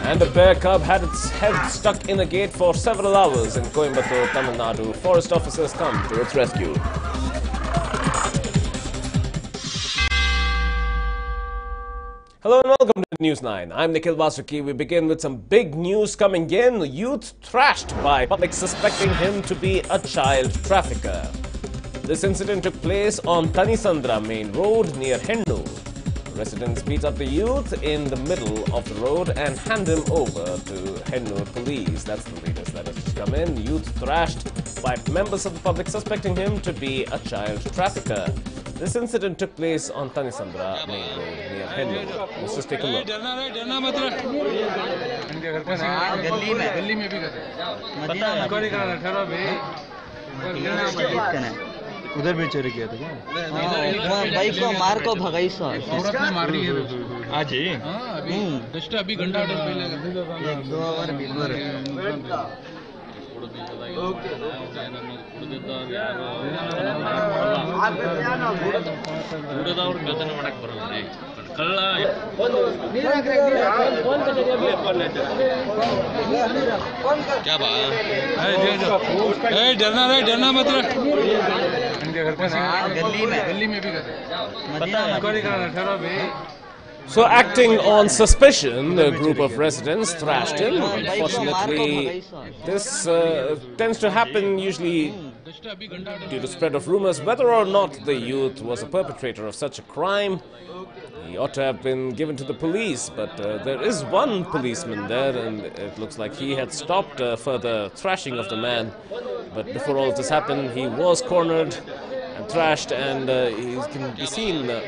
And a bear cub had its head stuck in a gate for several hours in Coimbatore, Tamil Nadu. Forest officers come to its rescue. Hello and welcome to NEWS9. I'm Nikhil Vasuki. We begin with some big news coming in. Youth thrashed by public suspecting him to be a child trafficker. This incident took place on Tanisandra main road near Hennu. Residents beat up the youth in the middle of the road and hand him over to Hennu police. That's the latest that has just come in. Youth thrashed by members of the public suspecting him to be a child trafficker. This incident took place on Tanisandra main road near Hennu. Let's just take a look. उधर भी चोरी किया था क्या? Bike को मार को भगाई सो मार रही है आज ही अभी जस्ट अभी घंटा पहले 1-2 आवर बिल्कुल क्या बात डरना मत So, acting on suspicion, a group of residents thrashed him. Unfortunately, this tends to happen usually due to spread of rumors. Whether or not the youth was a perpetrator of such a crime, he ought to have been given to the police. But there is one policeman there, and it looks like he had stopped further thrashing of the man. But before all this happened, he was cornered and thrashed, and he can be seen with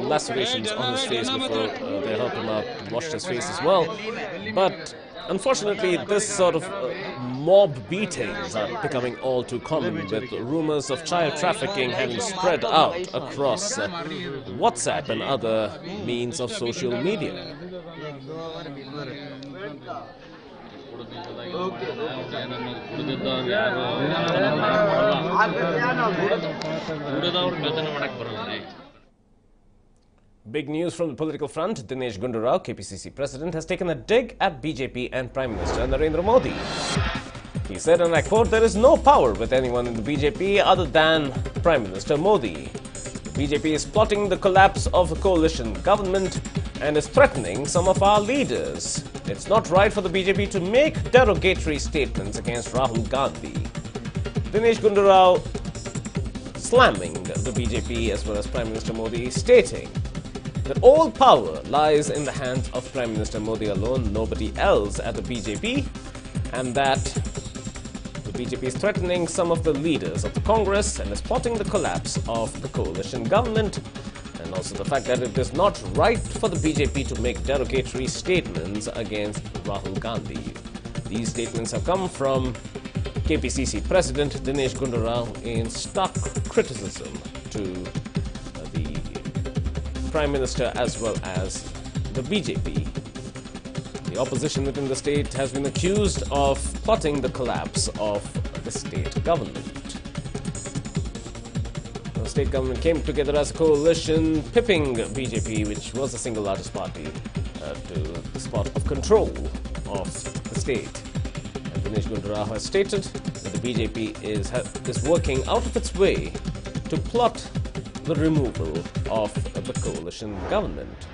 lacerations on his face before they helped him out and washed his face as well. But unfortunately, this sort of mob beatings are becoming all too common, with rumors of child trafficking having spread out across WhatsApp and other means of social media. Big news from the political front. Dinesh Gundurao, KPCC president, has taken a dig at BJP and Prime Minister Narendra Modi. He said, and I quote, "There is no power with anyone in the BJP other than Prime Minister Modi. The BJP is plotting the collapse of the coalition government and is threatening some of our leaders. It's not right for the BJP to make derogatory statements against Rahul Gandhi." Dinesh Gundurao slamming the BJP as well as Prime Minister Modi, stating that all power lies in the hands of Prime Minister Modi alone, nobody else at the BJP, and that the BJP is threatening some of the leaders of the Congress and is plotting the collapse of the coalition government, and also the fact that it is not right for the BJP to make derogatory statements against Rahul Gandhi. These statements have come from KPCC President Dinesh Gundurao in stark criticism to the Prime Minister as well as the BJP. The opposition within the state has been accused of plotting the collapse of the state government. The state government came together as a coalition, pipping BJP, which was the single largest party, to the spot of control of the state. And Dinesh Gundurao has stated that the BJP is working out of its way to plot the removal of the coalition government.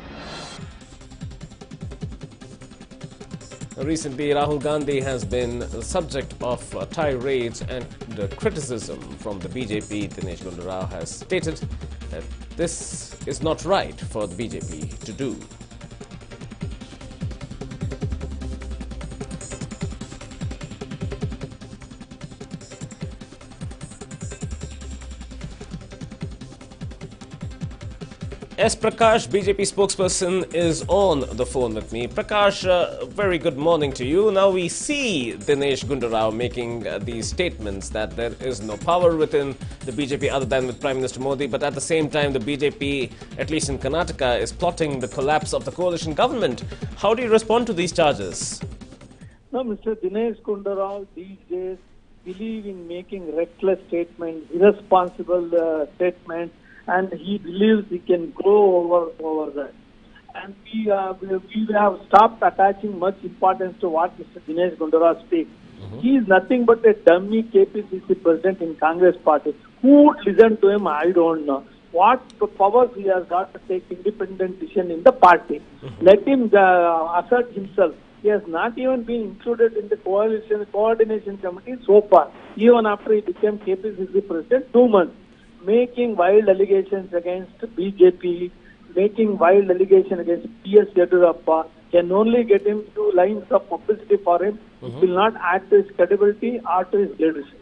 Recently, Rahul Gandhi has been the subject of tirades and criticism from the BJP. Dinesh Gundurao has stated that this is not right for the BJP to do. S. Prakash, BJP spokesperson, is on the phone with me. Prakash, very good morning to you. Now we see Dinesh Gundurao making these statements that there is no power within the BJP other than with Prime Minister Modi, but at the same time the BJP, at least in Karnataka, is plotting the collapse of the coalition government. How do you respond to these charges? No, Mr. Dinesh Gundurao these days believe in making reckless statements, irresponsible statements, and he believes he can grow over that. and we have stopped attaching much importance to what Mr. Dinesh Gundurrao speaks. He is nothing but a dummy KPCC president in Congress party. Who would listen to him? I don't know. What powers he has got to take independent decision in the party? Let him assert himself. He has not even been included in the coordination committee so far, even after he became KPCC president 2 months, making wild allegations against BJP, making wild allegations against PS Yedurappa, can only get him 2 lines of publicity for him. It will not add to his credibility or to his leadership.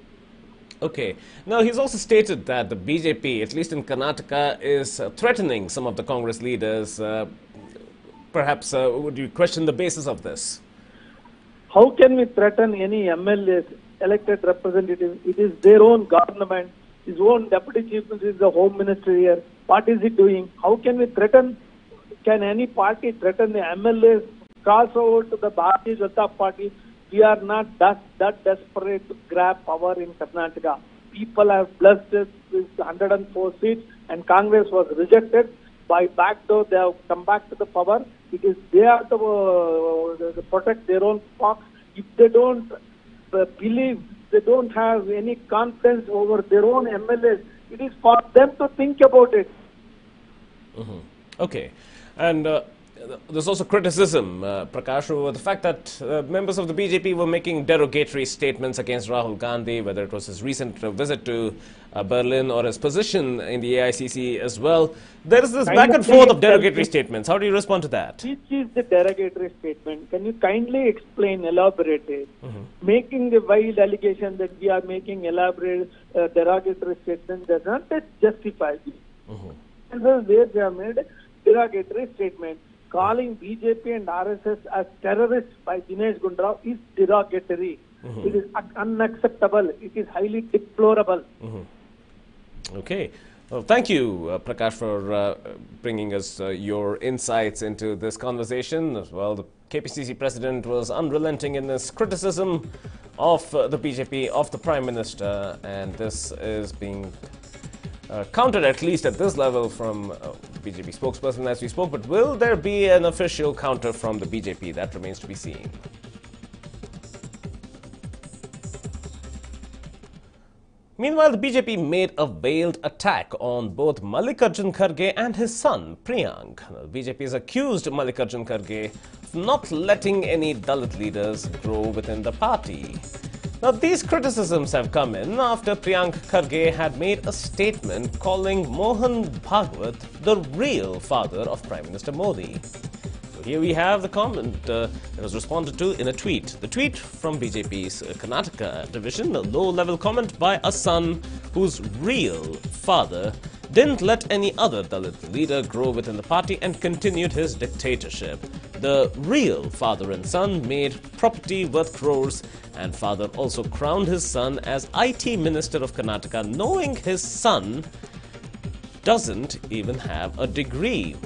Okay. Now, he's also stated that the BJP, at least in Karnataka, is threatening some of the Congress leaders. Perhaps, would you question the basis of this? How can we threaten any MLAs, elected representatives? It is their own government. His own deputy chief minister is the home minister here. What is he doing? How can we threaten? Can any party threaten the MLAs? Cross over to the Bharatiya Janata Party. We are not that desperate to grab power in Karnataka. People have blessed us with 104 seats, and Congress was rejected. By backdoor, they have come back to the power. It is they have to protect their own cause. If they don't believe, they don't have any confidence over their own MLAs, it is for them to think about it. Okay. And there's also criticism, Prakash, over the fact that members of the BJP were making derogatory statements against Rahul Gandhi, whether it was his recent visit to Berlin or his position in the AICC as well. There is this back and forth of derogatory statements. How do you respond to that? Which is the derogatory statement? Can you kindly explain, elaborate it? Making the wild allegation that we are making elaborate derogatory statement does not justify it. Where they have made a derogatory statement. Calling BJP and RSS as terrorists by Dinesh Gundurrao is derogatory. It is unacceptable. It is highly deplorable. Okay. Well, thank you, Prakash, for bringing us your insights into this conversation. Well, the KPCC president was unrelenting in his criticism of the BJP, of the Prime Minister, and this is being countered, at least at this level, from BJP spokesperson as we spoke. But will there be an official counter from the BJP? That remains to be seen. Meanwhile, the BJP made a veiled attack on both Mallikarjun Kharge and his son, Priyank. The BJP has accused Mallikarjun Kharge of not letting any Dalit leaders grow within the party. Now, these criticisms have come in after Priyank Kharge had made a statement calling Mohan Bhagwat the real father of Prime Minister Modi. So here we have the comment that was responded to in a tweet. The tweet from BJP's Karnataka division, a low-level comment by a son whose real father didn't let any other Dalit leader grow within the party and continued his dictatorship. The real father and son made property worth crores, and father also crowned his son as IT Minister of Karnataka, knowing his son doesn't even have a degree.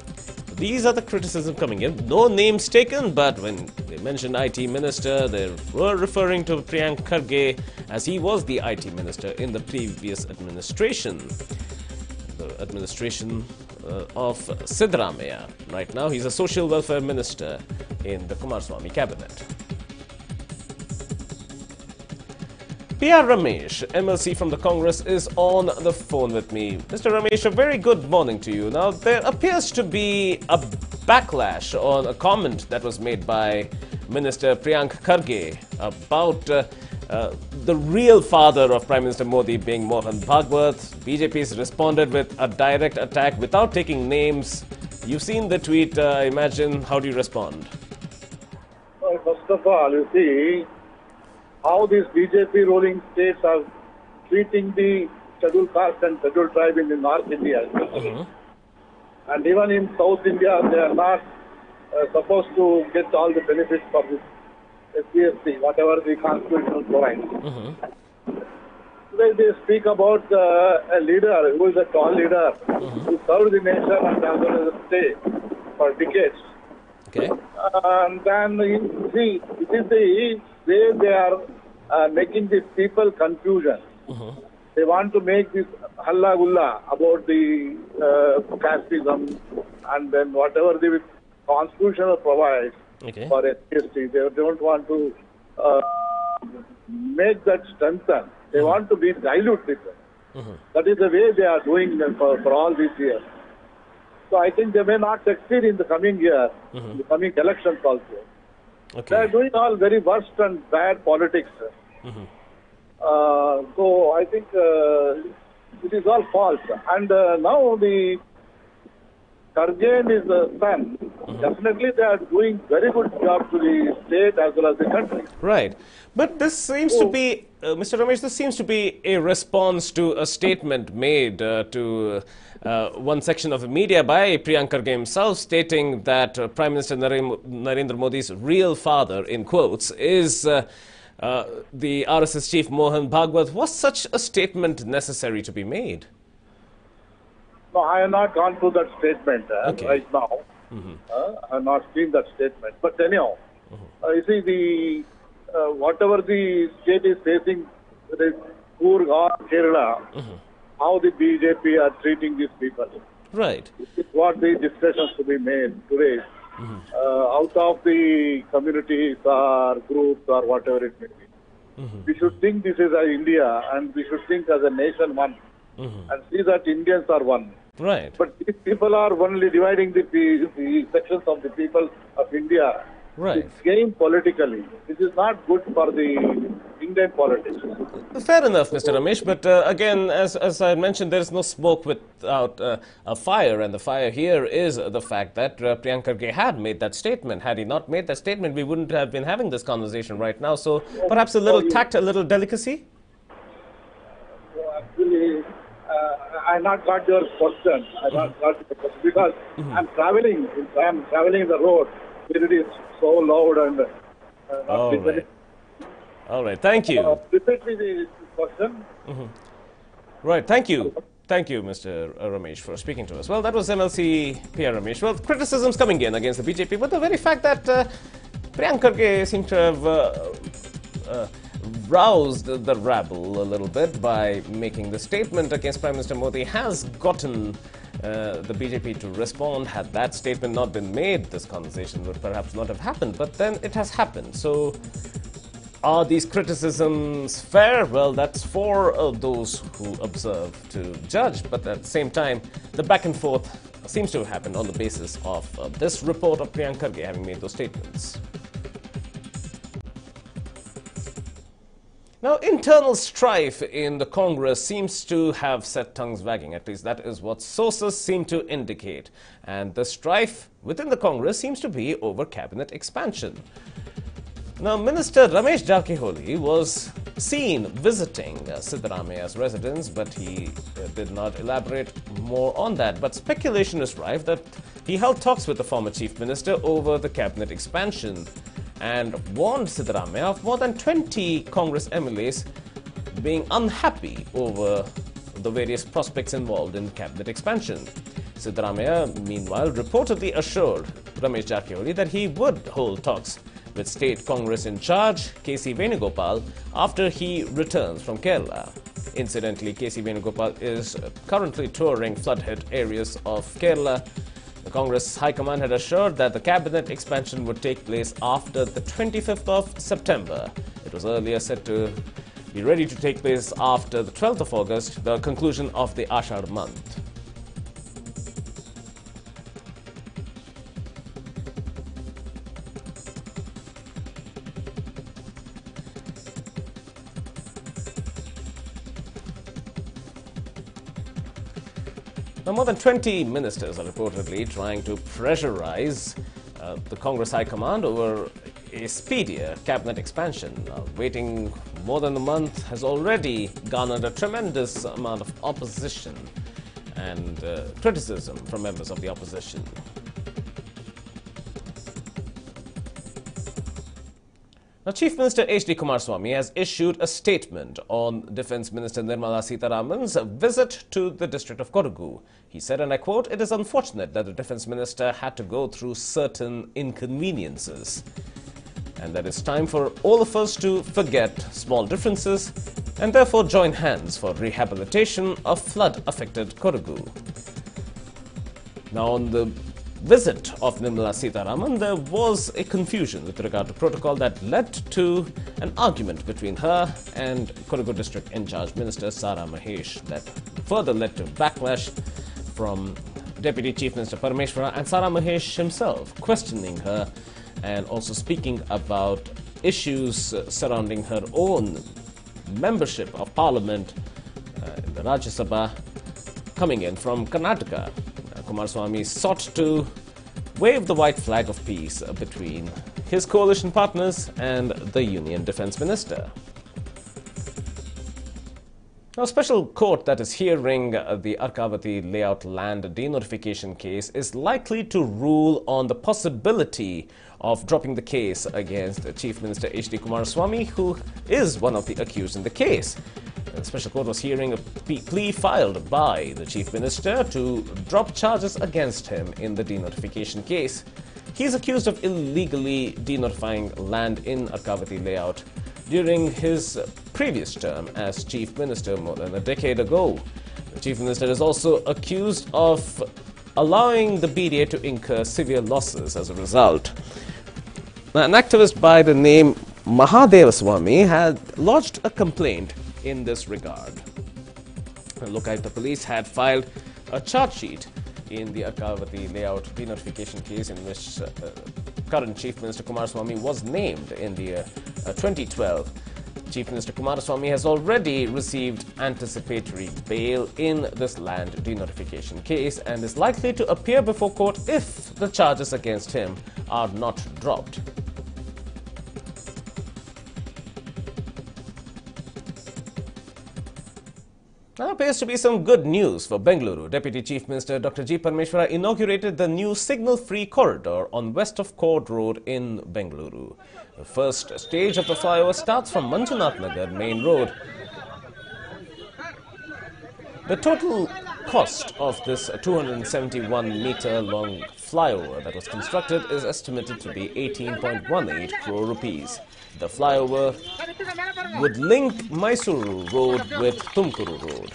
These are the criticism coming in. No names taken, but when they mentioned IT Minister, they were referring to Priyank Kharge, as he was the IT Minister in the previous administration. The administration of Siddaramaiah. Right now, he's a social welfare minister in the Kumaraswamy cabinet. PR Ramesh, MLC from the Congress, is on the phone with me. Mr. Ramesh, a very good morning to you. Now, there appears to be a backlash on a comment that was made by Minister Priyank Kharge about the real father of Prime Minister Modi being Mohan Bhagwat. BJP has responded with a direct attack without taking names. You've seen the tweet, I imagine. How do you respond? Well, first of all, you see how these BJP ruling states are treating the scheduled caste and scheduled tribe in the North India, especially. And even in South India, they are not supposed to get all the benefits for this SPSC, whatever the constitution provides. Today they speak about a leader who is a tall leader who served the nation and as well as the state for decades. Okay. And then you see, it is the way they are making the people confusion. They want to make this halla gulla about the casteism, and then whatever the constitutional provides Okay. for SCST. They don't want to make that strengthen. They want to be dilute it. That is the way they are doing for all these years. So I think they may not succeed in the coming year, in the coming elections also. They are Okay. doing all very worst and bad politics. So I think it is all false. And now the Karge and his son, definitely they are doing very good job to the state as well as the country. Right. But this seems to be, Mr. Ramesh, this seems to be a response to a statement made to one section of the media by Priyank Karge himself, stating that Prime Minister Narendra Modi's real father, in quotes, is the RSS chief Mohan Bhagwat. Was such a statement necessary to be made? No, I have not gone through that statement Okay. right now. I have not seen that statement. But anyhow, you see, the whatever the state is facing, the Coorg or Kerala, how the BJP are treating these people. Right. It's what the discussions to be made today. Out of the communities or groups or whatever it may be. We should think this is India, and we should think as a nation one, and see that Indians are one. Right. But these people are only dividing the sections of the people of India. Right. It's game politically. This is not good for the Indian politics. Fair enough, Mr. Ramesh, but again, as I mentioned, there is no smoke without a fire, and the fire here is the fact that Priyank Karge had made that statement. Had he not made that statement, we wouldn't have been having this conversation right now. So perhaps a little tact, a little delicacy? So actually, I not got your question. I not got your question because I'm traveling the road. It is so loud and not All listening. right. All right. Thank you. Repeat me the question. Right. Thank you. Thank you, Mr. Ramesh, for speaking to us. Well, that was MLC PR Ramesh. Well, criticisms coming in against the BJP, but the very fact that Priyank Karge seemed to have roused the rabble a little bit by making the statement against Prime Minister Modi has gotten the BJP to respond. Had that statement not been made, this conversation would perhaps not have happened, but then it has happened. So are these criticisms fair? Well, that's for those who observe to judge, but at the same time, the back and forth seems to have happened on the basis of this report of Priyank Karge having made those statements. Now, internal strife in the Congress seems to have set tongues wagging. At least that is what sources seem to indicate. And the strife within the Congress seems to be over cabinet expansion. Now, Minister Ramesh Jarkiholi was seen visiting Siddaramaia's residence, but he did not elaborate more on that. But speculation is rife that he held talks with the former chief minister over the cabinet expansion and warned Siddaramaiah of more than 20 Congress MLAs being unhappy over the various prospects involved in cabinet expansion. Siddaramaiah, meanwhile, reportedly assured Ramesh Jarkiholi that he would hold talks with State Congress in charge, K.C. Venugopal, after he returns from Kerala. Incidentally, K.C. Venugopal is currently touring flood-hit areas of Kerala. The Congress High Command had assured that the cabinet expansion would take place after the 25th of September. It was earlier said to be ready to take place after the 12th of August, the conclusion of the Ashad month. Now, more than 20 ministers are reportedly trying to pressurize the Congress High Command over a speedier cabinet expansion. Waiting more than a month has already garnered a tremendous amount of opposition and criticism from members of the opposition. Now, Chief Minister H.D. Kumaraswamy has issued a statement on Defence Minister Nirmala Sitharaman's visit to the district of Kodagu. He said, and I quote, "It is unfortunate that the Defence Minister had to go through certain inconveniences, and that it's time for all of us to forget small differences and therefore join hands for rehabilitation of flood-affected Kodagu." Now, on the visit of Nirmala Sitharaman, there was a confusion with regard to protocol that led to an argument between her and Kodagu District in charge Minister Sara Mahesh that further led to backlash from Deputy Chief Minister Parameshwara and Sara Mahesh himself, questioning her and also speaking about issues surrounding her own membership of Parliament in the Rajya Sabha coming in from Karnataka. Kumaraswamy sought to wave the white flag of peace between his coalition partners and the Union Defence Minister. Now, a special court that is hearing the Arkavati layout land denotification case is likely to rule on the possibility of dropping the case against Chief Minister H.D. Kumaraswamy, who is one of the accused in the case. The special court was hearing a plea filed by the Chief Minister to drop charges against him in the denotification case. He is accused of illegally denotifying land in Arkavati layout during his previous term as Chief Minister more than a decade ago. The Chief Minister is also accused of allowing the BDA to incur severe losses as a result. Now, an activist by the name Mahadevaswamy had lodged a complaint in this regard. Lokaita police had filed a charge sheet in the Arkavati layout denotification case in which current Chief Minister Kumaraswamy was named in the 2012. Chief Minister Kumaraswamy has already received anticipatory bail in this land denotification case and is likely to appear before court if the charges against him are not dropped. Now appears to be some good news for Bengaluru. Deputy Chief Minister Dr. G. Parameshwara inaugurated the new signal-free corridor on west of Court Road in Bengaluru. The first stage of the flyover starts from Manjunath Nagar main road. The total cost of this 271-meter-long flyover that was constructed is estimated to be 18.18 crore rupees. The flyover would link Mysuru Road with Tumkuru Road.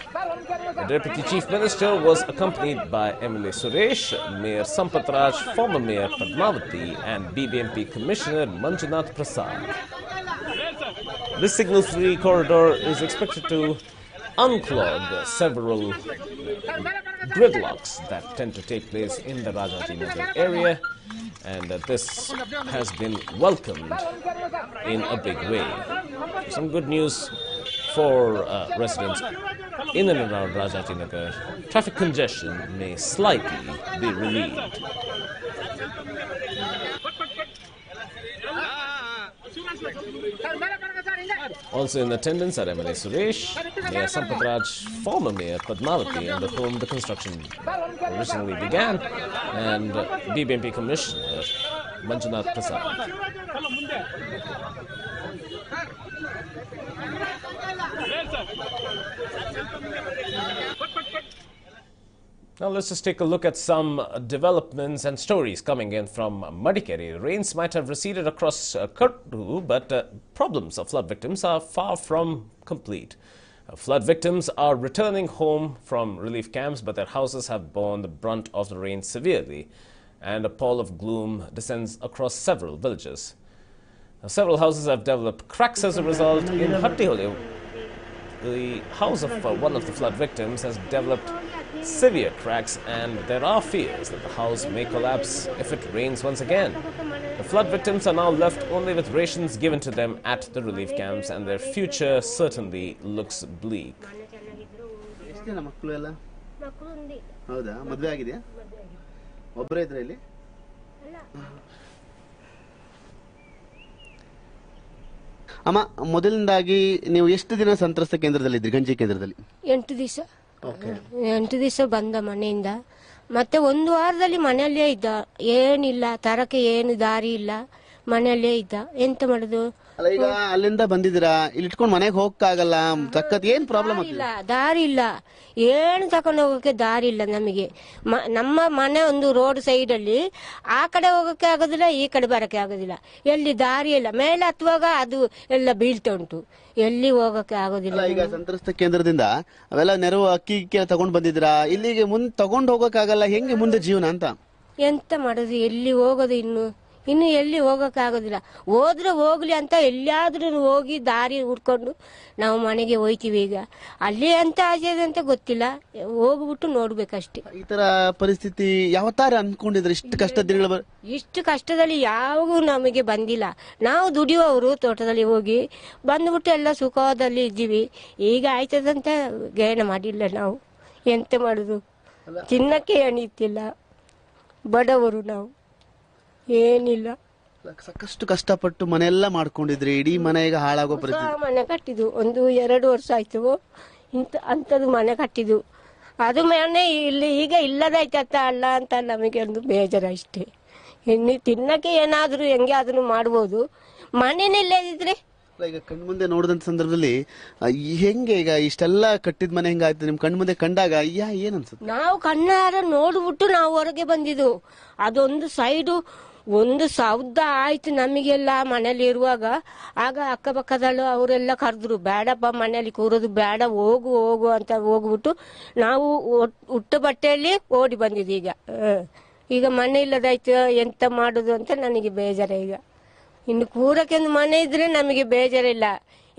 The Deputy Chief Minister was accompanied by MLA Suresh, Mayor Sampath Raj, former Mayor Padmavati and BBMP Commissioner Manjunath Prasad. This signal-free corridor is expected to unclog several gridlocks that tend to take place in the Rajajinagar area, and this has been welcomed in a big way. Some good news for residents in and around Rajajinagar. Traffic congestion may slightly be relieved. Also in attendance are MLA Suresh, Mayor Sampath Raj, former Mayor Padmavati, under whom the construction originally began, and BBMP Commissioner Manjunath Prasad. Now let's just take a look at some developments and stories coming in from Madikeri. Rains might have receded across Kurtu, but problems of flood victims are far from complete. Flood victims are returning home from relief camps, but their houses have borne the brunt of the rain severely, and a pall of gloom descends across several villages. Several houses have developed cracks as a result. In Hattihole, the house of one of the flood victims has developed severe cracks, and there are fears that the house may collapse if it rains once again. The flood victims are now left only with rations given to them at the relief camps, and their future certainly looks bleak. ಅಮ್ಮ, ಮೊದಲನೇದಾಗಿ ನೀವು ಎಷ್ಟು ದಿನ ಸಂತ್ರಸ್ತ ಕೇಂದ್ರದಲ್ಲಿ ಇದ್ರಿ? ಗಂಜಿ ಕೇಂದ್ರದಲ್ಲಿ 8 ದಿವಸ. 8 ದಿವಸ ಬಂದ ಮನೆಯಿಂದ. ಮತ್ತೆ ಒಂದು ವಾರದಲ್ಲಿ ಮನೆಯಲ್ಲೇ ಇದ್ದ. ಏನಿಲ್ಲ, ತರಕ್ಕೆ ಏನು ದಾರಿ ಇಲ್ಲ, ಮನೆಯಲ್ಲೇ ಇದ್ದ. ಎಂತ ಮಾಡುದು? ಅಲ್ಲ, ಈಗ ಅಲ್ಲಿಂದ ಬಂದಿದ್ದೀರಾ, ಇಲ್ಲಿ ಇಟ್ಕೊಂಡು ಮನೆಗೆ ಹೋಗಕ್ಕಾಗಲ್ಲ, ತಕ್ಕತ್ ಏನ್ ಪ್ರಾಬ್ಲಮ್ ಇಲ್ಲ, ದಾರಿ ಇಲ್ಲ, ಏನು ತಕೊಂಡು ಹೋಗಕ್ಕೆ ದಾರಿ ಇಲ್ಲ ನಮಗೆ. ನಮ್ಮ ಮನೆ ಒಂದು ರೋಡ್ ಸೈಡ್ ಅಲ್ಲಿ, ಆ ಕಡೆ ಹೋಗಕ್ಕೆ ಆಗೋದಿಲ್ಲ, ಈ ಕಡೆ ಬರಕ್ಕೆ ಆಗೋದಿಲ್ಲ. ಎಲ್ಲಿ ದಾರಿ ಇಲ್ಲ, ಮೇಲೆ ಹತ್ತುವಾಗ ಅದು ಎಲ್ಲ ಬೀಳ್ತಾ ಉಂಟು, ಎಲ್ಲಿ ಹೋಗಕ್ಕೆ ಆಗೋದಿಲ್ಲ. ಈಗ ಸಂತ್ರಸ್ತ ಕೇಂದ್ರದಿಂದ ಅವೆಲ್ಲ ನೆರವು ಅಕ್ಕಿ ತಗೊಂಡ್ ಬಂದಿದ್ದೀರಾ, ಇಲ್ಲಿಗೆ ಮುಂದೆ ತಗೊಂಡ್ ಹೋಗಕ್ಕಾಗಲ್ಲ, ಹೆಂಗೆ ಮುಂದೆ ಜೀವನ ಅಂತ? ಎಂತ ಮಾಡೋದು, ಎಲ್ಲಿ ಹೋಗೋದು, ಇನ್ನು ಎಲ್ಲಿ ಹೋಗೋಕ್ಕಾಗೋದಿಲ್ಲ. ಹೋದ್ರೆ ಹೋಗ್ಲಿ ಅಂತ ಎಲ್ಲಿಯಾದ್ರೂ ಹೋಗಿ ದಾರಿ ಹುಡ್ಕೊಂಡು ನಾವು ಮನೆಗೆ ಹೋಯ್ತೀವಿ. ಈಗ ಅಲ್ಲಿ ಎಂತ ಆಗಿದೆ ಅಂತ ಗೊತ್ತಿಲ್ಲ, ಹೋಗ್ಬಿಟ್ಟು ನೋಡ್ಬೇಕಷ್ಟೇ. ಈ ತರ ಪರಿಸ್ಥಿತಿ ಯಾವತ್ತಾರ ಅನ್ಕೊಂಡಿದ್ರೆ ಇಷ್ಟು ಕಷ್ಟ ದಿನಗಳು? ಇಷ್ಟು ಕಷ್ಟದಲ್ಲಿ ಯಾವಾಗೂ ನಮಗೆ ಬಂದಿಲ್ಲ. ನಾವು ದುಡಿಯುವವರು ತೋಟದಲ್ಲಿ ಹೋಗಿ ಬಂದ್ಬಿಟ್ಟು ಎಲ್ಲ ಸುಖದಲ್ಲಿ ಇದ್ದೀವಿ. ಈಗ ಆಯ್ತದಂತ ಗೇಣ ಮಾಡಿಲ್ಲ ನಾವು. ಎಂತ ಮಾಡುದು, ತಿನ್ನಕ್ಕೆ ಎಣೀತಿಲ್ಲ, ಬಡವರು ನಾವು, ಏನಿಲ್ಲ. ಸಾಕಷ್ಟು ಕಷ್ಟಪಟ್ಟು ಮನೆಯೆಲ್ಲ ಮಾಡ್ಕೊಂಡಿದ್ರಿ, ಇಡೀ ಮನೆ ಈಗ ಹಾಳಾಗೋ ಪರಿಸ್ಥಿತಿ. ಮನೆ ಕಟ್ಟಿದ್ದು 1-2 ವರ್ಷ ಆಯ್ತು, ಅಂಥದ್ದು ಮನೆ ಕಟ್ಟಿದ್ದು. ಅದು ಮನೆ ಇಲ್ಲಿ ಈಗ ಇಲ್ಲದಾಯ್ತತ್ತ ಅಲ್ಲ ಅಂತ ನಮಗೆ ಒಂದು ಬೇಜಾರು ಅಷ್ಟೇ. ಇನ್ನು ತಿನ್ನಕ್ಕೆ ಏನಾದರೂ ಹೆಂಗೆ ಅದನ್ನು ಮಾಡ್ಬೋದು, ಮನೆಯಲ್ಲಿದ್ರೆ. ಈಗ ಕಣ್ಮುಂದೆ ನೋಡಿದಂತ ಸಂದರ್ಭದಲ್ಲಿ ಹೆಂಗೆ ಈಗ ಇಷ್ಟೆಲ್ಲ ಕಟ್ಟಿದ ಮನೆ ಹೆಂಗಾಯ್ತು ನಿಮ್ ಕಣ್ಮುಂದೆ ಕಂಡಾಗ ಏನ್ ಅನ್ಸುತ್ತೆ? ನಾವು ಕಣ್ಣಾರ ನೋಡ್ಬಿಟ್ಟು ನಾವು ಹೊರಗೆ ಬಂದಿದ್ದು. ಅದೊಂದು ಸೈಡು ಒಂದು ಸೌದ ಆಯ್ತು ನಮಗೆಲ್ಲ ಮನೇಲಿ ಇರುವಾಗ. ಆಗ ಅಕ್ಕಪಕ್ಕದಲ್ಲೂ ಅವರೆಲ್ಲ ಕರೆದ್ರು, ಬೇಡಪ್ಪ ಮನೇಲಿ ಕೂರೋದು ಬೇಡ, ಹೋಗು ಅಂತ ಹೋಗ್ಬಿಟ್ಟು ನಾವು ಹುಟ್ಟು ಬಟ್ಟೆಯಲ್ಲಿ ಓಡಿ ಬಂದಿದ್ದು. ಈಗ ಮನೆ ಇಲ್ಲದಾಯ್ತು, ಎಂತ ಮಾಡುದು ಅಂತ ನನಗೆ ಬೇಜಾರ. ಈಗ ಇನ್ನು ಕೂರಕ್ಕೆ ಒಂದು ಮನೆ ಇದ್ರೆ ನಮಗೆ ಬೇಜಾರಿಲ್ಲ,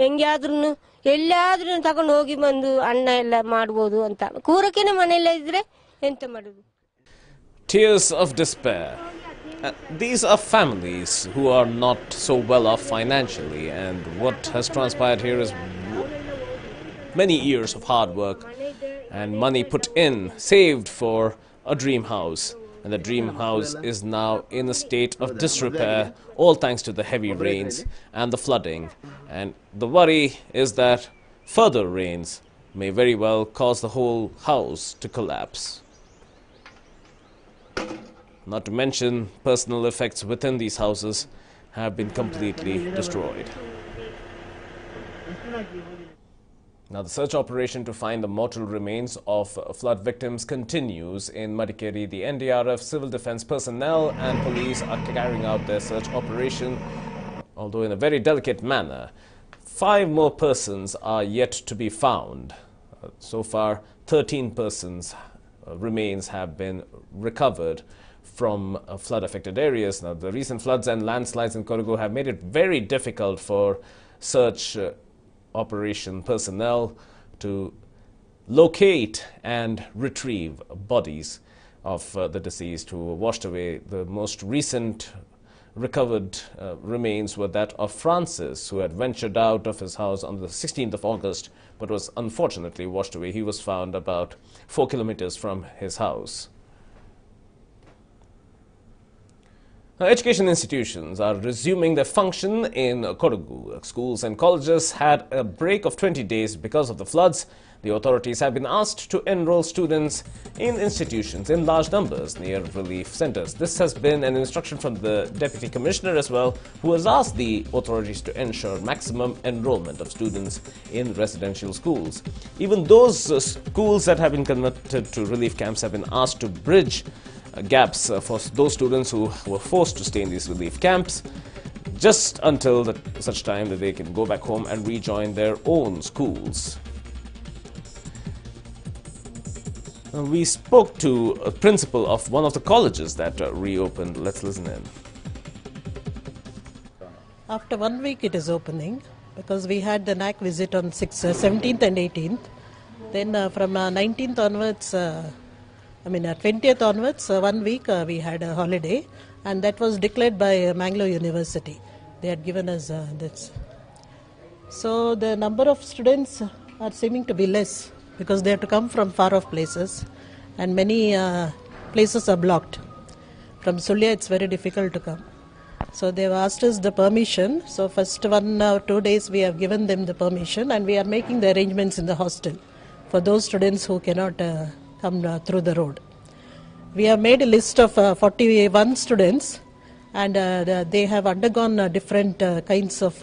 ಹೆಂಗಾದ್ರೂ ಎಲ್ಲಾದ್ರೂ ತಗೊಂಡು ಹೋಗಿ ಬಂದು ಅನ್ನ ಎಲ್ಲ ಮಾಡ್ಬೋದು ಅಂತ. ಕೂರಕ್ಕೆನೆ ಮನೆ ಇಲ್ಲ ಇದ್ರೆ ಎಂತ ಮಾಡುದು? Tears of despair. These are families who are not so well off financially, and what has transpired here is many years of hard work and money put in, saved for a dream house. And the dream house is now in a state of disrepair, all thanks to the heavy rains and the flooding. And the worry is that further rains may very well cause the whole house to collapse. Not to mention, personal effects within these houses have been completely destroyed. Now, the search operation to find the mortal remains of flood victims continues in Madikeri. The NDRF, civil defense personnel and police are carrying out their search operation, although in a very delicate manner. 5 more persons are yet to be found. So far, 13 persons' remains have been recovered from flood-affected areas. Now, the recent floods and landslides in Kodagu have made it very difficult for search operation personnel to locate and retrieve bodies of the deceased who were washed away. The most recent recovered remains were that of Francis, who had ventured out of his house on the 16th of August but was unfortunately washed away. He was found about 4 kilometers from his house. Now, education institutions are resuming their function in Kodagu. Schools and colleges had a break of 20 days because of the floods. The authorities have been asked to enroll students in institutions in large numbers near relief centers. This has been an instruction from the Deputy Commissioner as well, who has asked the authorities to ensure maximum enrollment of students in residential schools. Even those schools that have been converted to relief camps have been asked to bridge gaps for those students who were forced to stay in these relief camps just until such time that they can go back home and rejoin their own schools. We spoke to a principal of one of the colleges that reopened. Let's listen in. After 1 week it is opening, because we had the NAC visit on 17th and 18th. Then from 19th onwards, 20th onwards, 1 week we had a holiday, and that was declared by Mangalore University. They had given us this. So the number of students are seeming to be less, because they have to come from far off places, and many places are blocked. From Sulya it's very difficult to come. So they've asked us the permission. So first 1 or 2 days we have given them the permission, and we are making the arrangements in the hostel for those students who cannot come through the road. We have made a list of 41 students, and they have undergone different kinds of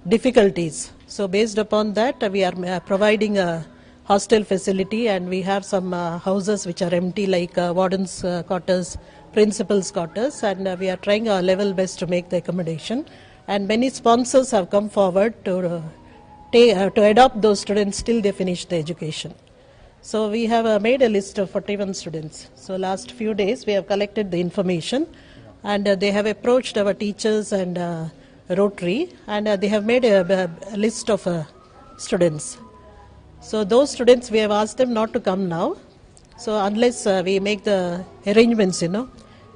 difficulties. So based upon that, we are providing a hostel facility, and we have some houses which are empty, like warden's quarters, principal's quarters, and we are trying our level best to make the accommodation. And many sponsors have come forward to adopt those students till they finish the education. So we have made a list of 41 students. So last few days we have collected the information, and they have approached our teachers and Rotary, and they have made a list of students. So those students, we have asked them not to come now. So unless we make the arrangements,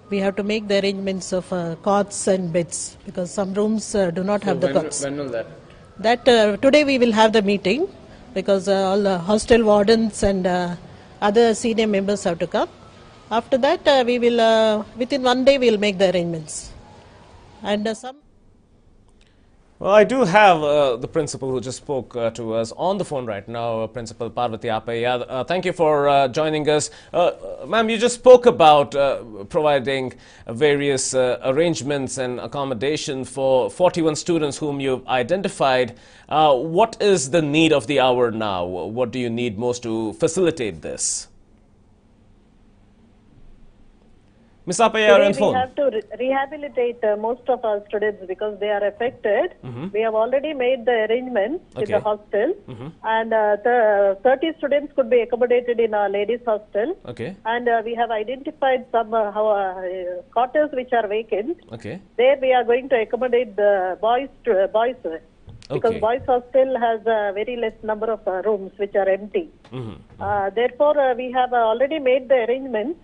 we have to make the arrangements of cots and beds, because some rooms do not have the cots. When will that? That today we will have the meeting, because all the hostel wardens and other senior members have to come. After that, we will within one day we will make the arrangements. And some. Well, I do have the principal who just spoke to us on the phone right now, Principal Parvati Appaiah. Thank you for joining us. Ma'am, you just spoke about providing various arrangements and accommodation for 41 students whom you've identified. What is the need of the hour now? What do you need most to facilitate this? Ms. Appaiah, you're on phone. We have to rehabilitate most of our students because they are affected. We have already made the arrangements with the hostel, and 30 students could be accommodated in our ladies' hostel. Okay. And we have identified some quarters which are vacant. Okay. There we are going to accommodate the boys. Because boys' hostel has a very less number of rooms which are empty. Therefore, we have already made the arrangements.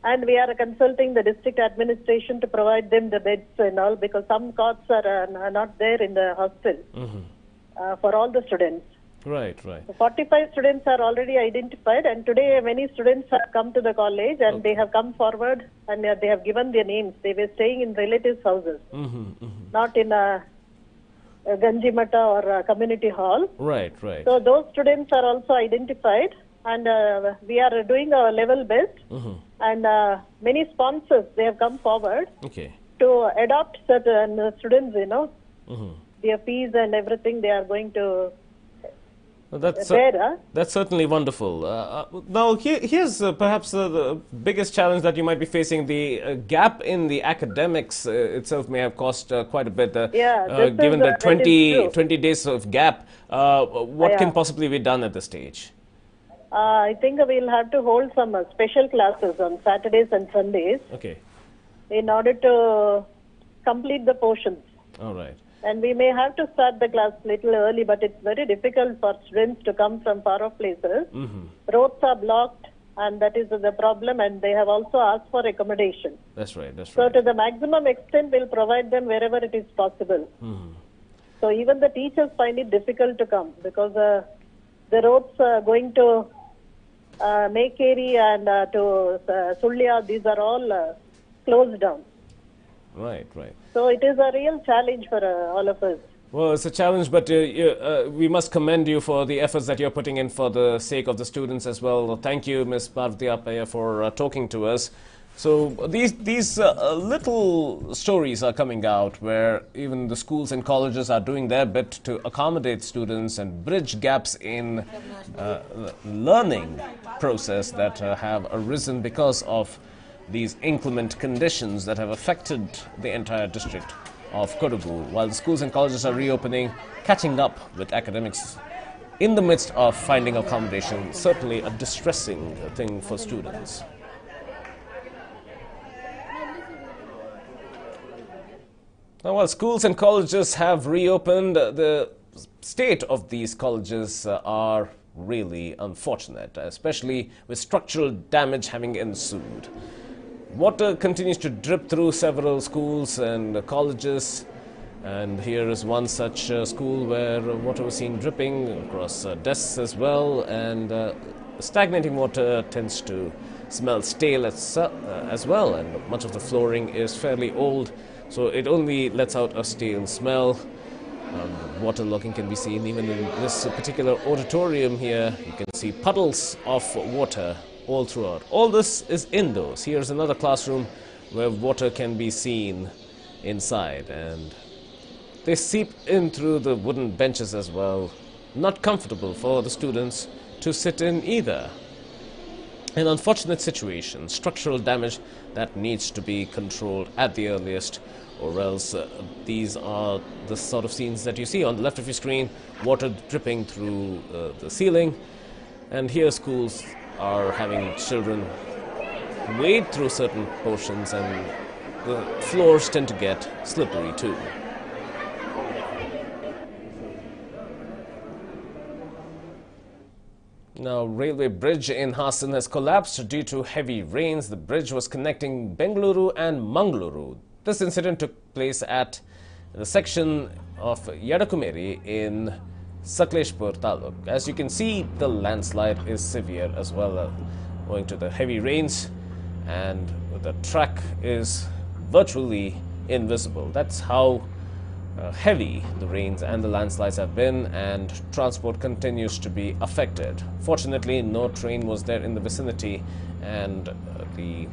And we are consulting the district administration to provide them the beds and all, because some cots are not there in the hostel for all the students. Right, right. So 45 students are already identified, and today many students have come to the college, and they have come forward and they have given their names. They were staying in relatives' houses, not in a Ganjimata or a community hall. Right, right. So those students are also identified, and we are doing our level best. And many sponsors, they have come forward to adopt certain students, their fees and everything they are going to that's bear. That's certainly wonderful. Now, here's perhaps the biggest challenge that you might be facing. The gap in the academics itself may have cost quite a bit. Given the 20 days of gap, what can possibly be done at this stage? I think we'll have to hold some special classes on Saturdays and Sundays in order to complete the portions. All right. And we may have to start the class little early, but it's very difficult for students to come from far-off places. Roads are blocked, and that is the problem, and they have also asked for accommodation. That's right, that's right. So to the maximum extent, we'll provide them wherever it is possible. So even the teachers find it difficult to come, because the roads going to Mekeri and to Sulya, these are all closed down. Right, right. So it is a real challenge for all of us. Well, it's a challenge, but we must commend you for the efforts that you're putting in for the sake of the students as well. Thank you, Ms. Parvati Appaiah, for talking to us. So these little stories are coming out where even the schools and colleges are doing their bit to accommodate students and bridge gaps in learning process that have arisen because of these inclement conditions that have affected the entire district of Kodagu. While the schools and colleges are reopening, catching up with academics in the midst of finding accommodation, certainly a distressing thing for students. Now, while schools and colleges have reopened, the state of these colleges are really unfortunate, especially with structural damage having ensued. Water continues to drip through several schools and colleges, and here is one such school where water was seen dripping across desks as well, and stagnating water tends to smell stale as well, and much of the flooring is fairly old, so it only lets out a stale smell. Water logging can be seen even in this particular auditorium here. You can see puddles of water all throughout. All this is indoors. Here's another classroom where water can be seen inside, and they seep in through the wooden benches as well. Not comfortable for the students to sit in either. An unfortunate situation, structural damage that needs to be controlled at the earliest, or else these are the sort of scenes that you see on the left of your screen, water dripping through the ceiling. And here schools are having children wade through certain portions, and the floors tend to get slippery too. Now, railway bridge in Hassan has collapsed due to heavy rains. The bridge was connecting Bengaluru and Mangaluru. This incident took place at the section of Yadakumeri in Sakleshpur Taluk. As you can see, the landslide is severe as well, owing to the heavy rains, and the track is virtually invisible. That's how heavy the rains and the landslides have been, and transport continues to be affected. Fortunately, no train was there in the vicinity, and the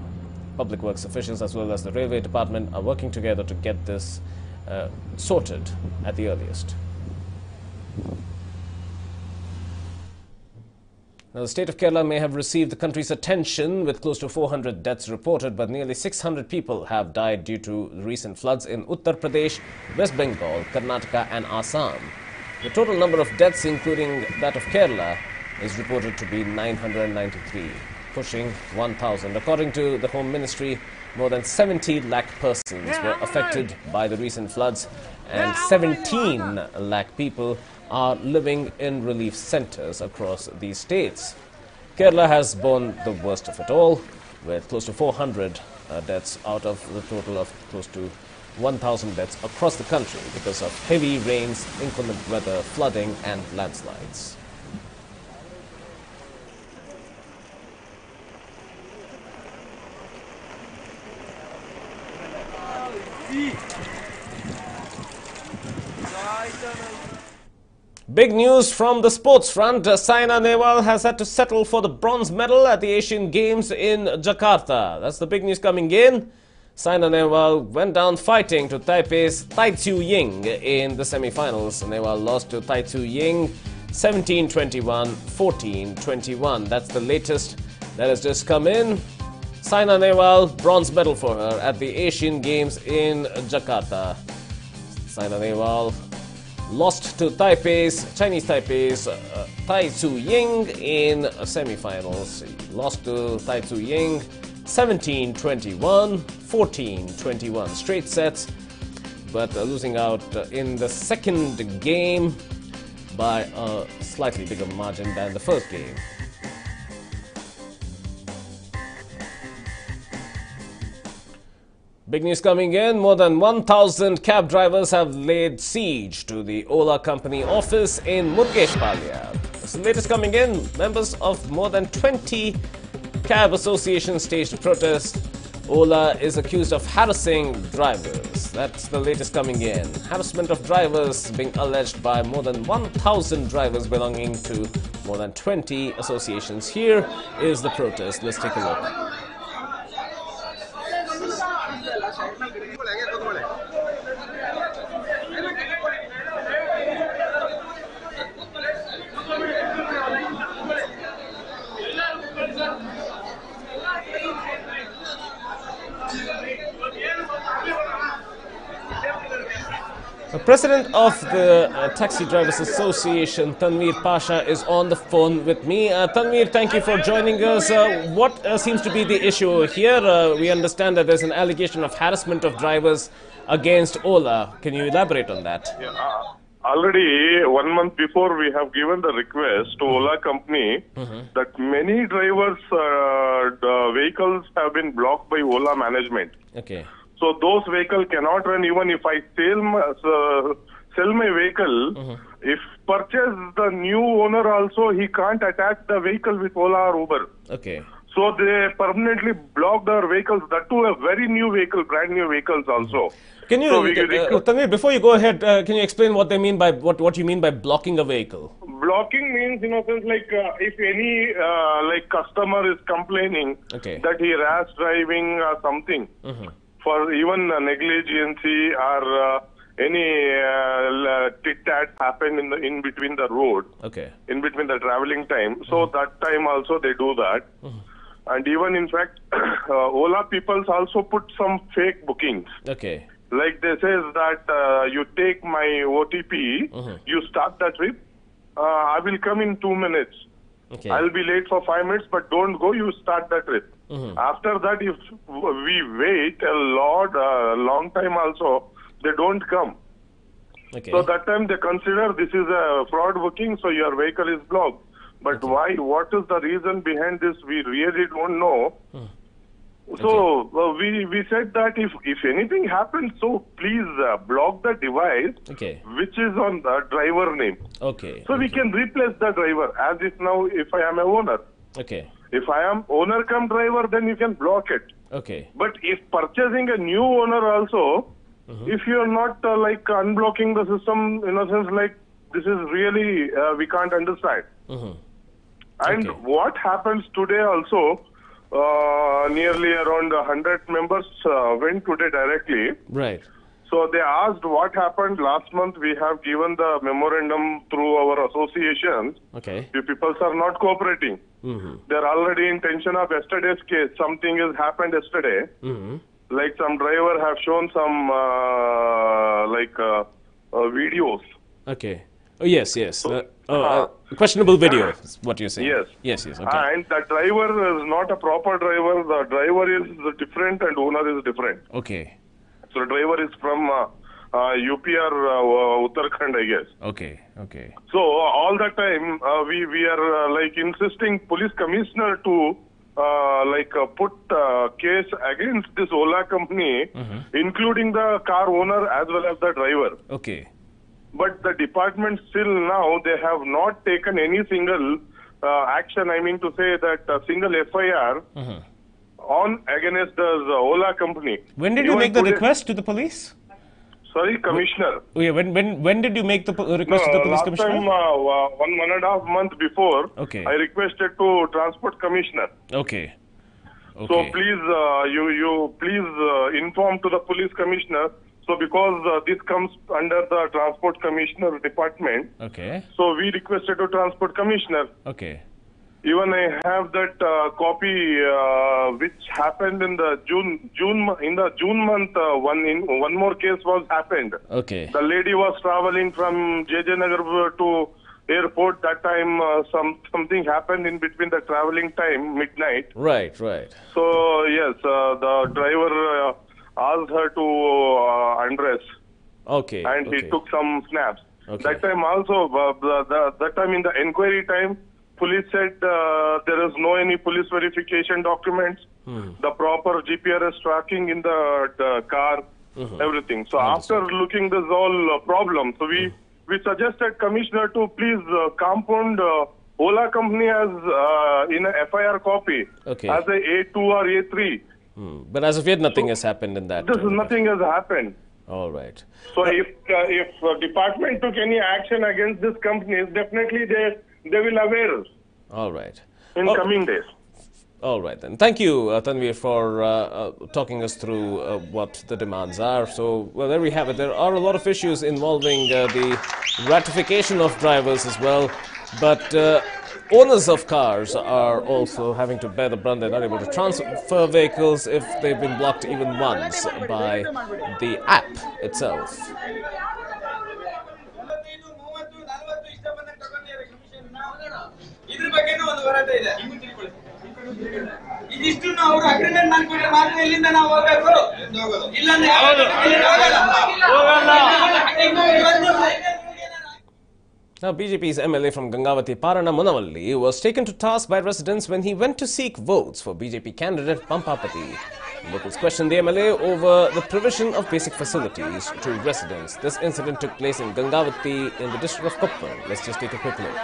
public works officials as well as the railway department are working together to get this sorted at the earliest. Now, the state of Kerala may have received the country's attention with close to 400 deaths reported, but nearly 600 people have died due to recent floods in Uttar Pradesh, West Bengal, Karnataka and Assam. The total number of deaths, including that of Kerala, is reported to be 993, pushing 1,000. According to the Home Ministry, more than 70 lakh persons were affected by the recent floods, and 17 lakh people are living in relief centers across these states. Kerala has borne the worst of it all, with close to 400 deaths out of the total of close to 1,000 deaths across the country because of heavy rains, inclement weather, flooding and landslides. Big news from the sports front. Saina Nehwal has had to settle for the bronze medal at the Asian Games in Jakarta. That's the big news coming in. Saina Nehwal went down fighting to Taipei's Tai Tzu Ying in the semi-finals. Nehwal lost to Tai Tzu Ying 17-21, 14-21. That's the latest that has just come in. Saina Nehwal, bronze medal for her at the Asian Games in Jakarta. Saina Nehwal lost to Chinese Taipei's Tai Tzu Ying in semi-finals. Lost to Tai Tzu Ying 17-21, 14-21. Straight sets, but losing out in the second game by a slightly bigger margin than the first game. Big news coming in. More than 1,000 cab drivers have laid siege to the Ola company office in Murgeshpalya. This is the latest coming in. Members of more than 20 cab associations staged a protest. Ola is accused of harassing drivers. That's the latest coming in. Harassment of drivers being alleged by more than 1,000 drivers belonging to more than 20 associations. Here is the protest. Let's take a look. The president of the Taxi Drivers Association, Tanveer Pasha, is on the phone with me. Tanveer, thank you for joining us. What seems to be the issue here? We understand that there's an allegation of harassment of drivers against Ola. Can you elaborate on that? Yeah, already 1 month before, we have given the request to Ola company that many drivers' vehicles have been blocked by Ola management. Okay. So those vehicles cannot run. Even if I sell my vehicle, if purchase the new owner also, he can't attach the vehicle with Ola or Uber. Okay. So they permanently blocked our vehicles, that too a very new vehicle, brand new vehicles also. Can you, Tanveer, before you go ahead, can you explain what they mean by what you mean by blocking a vehicle? Blocking means, in a sense, like if any like customer is complaining that he rash driving or something, for even negligence or any tit-tat happen in between the road, in between the traveling time. So that time also they do that. And even in fact, Ola peoples also put some fake bookings. Okay. Like they says that you take my OTP, you start the trip, I will come in 2 minutes. Okay. I'll be late for 5 minutes, but don't go. You start the trip. After that, if we wait a long time also, they don't come. Okay. So that time they consider this is a fraud booking, so your vehicle is blocked. But why? What is the reason behind this? We really don't know. So we said that if anything happens, so please block the device which is on the driver name. Okay. So we can replace the driver as if now if I am a owner. Okay. If I am owner come driver, then you can block it. Okay. But if purchasing a new owner also, if you are not like unblocking the system in a sense like this is really we can't understand. And what happens today also? Nearly around 100 members went today directly. Right. So they asked what happened last month. We have given the memorandum through our association. Okay. The people are not cooperating. They're already in tension of yesterday's case. Something has happened yesterday. Like some driver have shown some videos. Okay. Oh, yes. Questionable video is what you're saying. Yes. Okay. And the driver is not a proper driver. The driver is different and owner is different. Okay. So the driver is from UP or Uttarakhand, I guess. Okay. So all the time we are like insisting police commissioner to put case against this Ola company, including the car owner as well as the driver. Okay. But the department still now, they have not taken any single action. I mean to say that single FIR on against the Ola company. When did you make the request to the police? Sorry, commissioner. Oh, yeah. When did you make the request to the police commissioner? Last time, 1.5 months before, I requested to transport commissioner. Okay. So please, you please inform to the police commissioner. So because this comes under the transport commissioner department, so we requested to transport commissioner. Okay. Even I have that copy which happened in the June month. One more case was happened. Okay. The lady was traveling from JJ Nagar to airport. That time something happened in between the traveling time, midnight. Right. So yes, the driver asked her to undress. Okay. And he took some snaps. Okay. That time also, that time in the inquiry time, police said there is no any police verification documents, the proper GPRS tracking in the car, everything. So after looking this all problem, so we suggested commissioner to please compound Ola company as in a FIR copy as a A2 or A3. But as of yet, nothing has happened in that. Nothing has happened. All right. So if department took any action against these companies, definitely they will aware us. All right. In coming days. All right then. Thank you, Tanvir, for talking us through what the demands are. So, well, there we have it. There are a lot of issues involving the ratification of drivers as well, but owners of cars are also having to bear the brunt. They're not able to transfer vehicles if they've been blocked even once by the app itself. Now, BJP's MLA from Gangavati, Parana Munavalli, was taken to task by residents when he went to seek votes for BJP candidate Pampapati. Locals questioned the MLA over the provision of basic facilities to residents. This incident took place in Gangavati in the district of Koppal. Let's just take a quick look.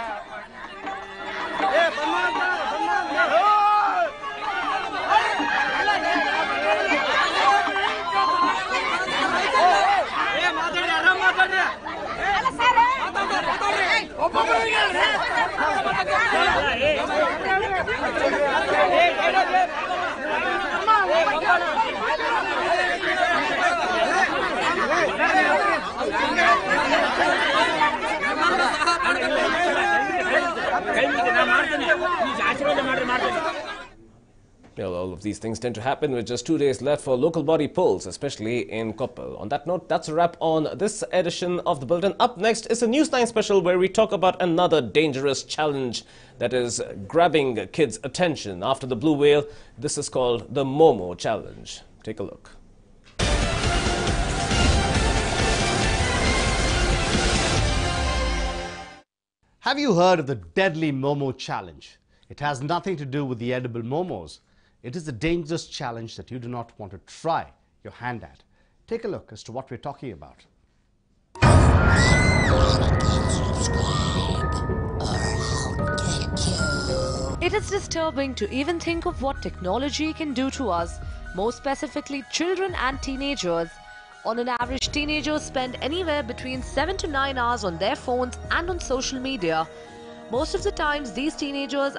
Yeah, all of of these things tend to happen with just 2 days left for local body polls, especially in Koppal. On that note, that's a wrap on this edition of the Bulletin. Up next is a NEWS9 special where we talk about another dangerous challenge that is grabbing kids' attention after the blue whale. This is called the Momo Challenge. Take a look. Have you heard of the deadly Momo challenge? It has nothing to do with the edible momos. It is a dangerous challenge that you do not want to try your hand at. Take a look as to what we're talking about. It is disturbing to even think of what technology can do to us, more specifically children and teenagers. On an average, teenagers spend anywhere between 7 to 9 hours on their phones and on social media. Most of the times, these teenagers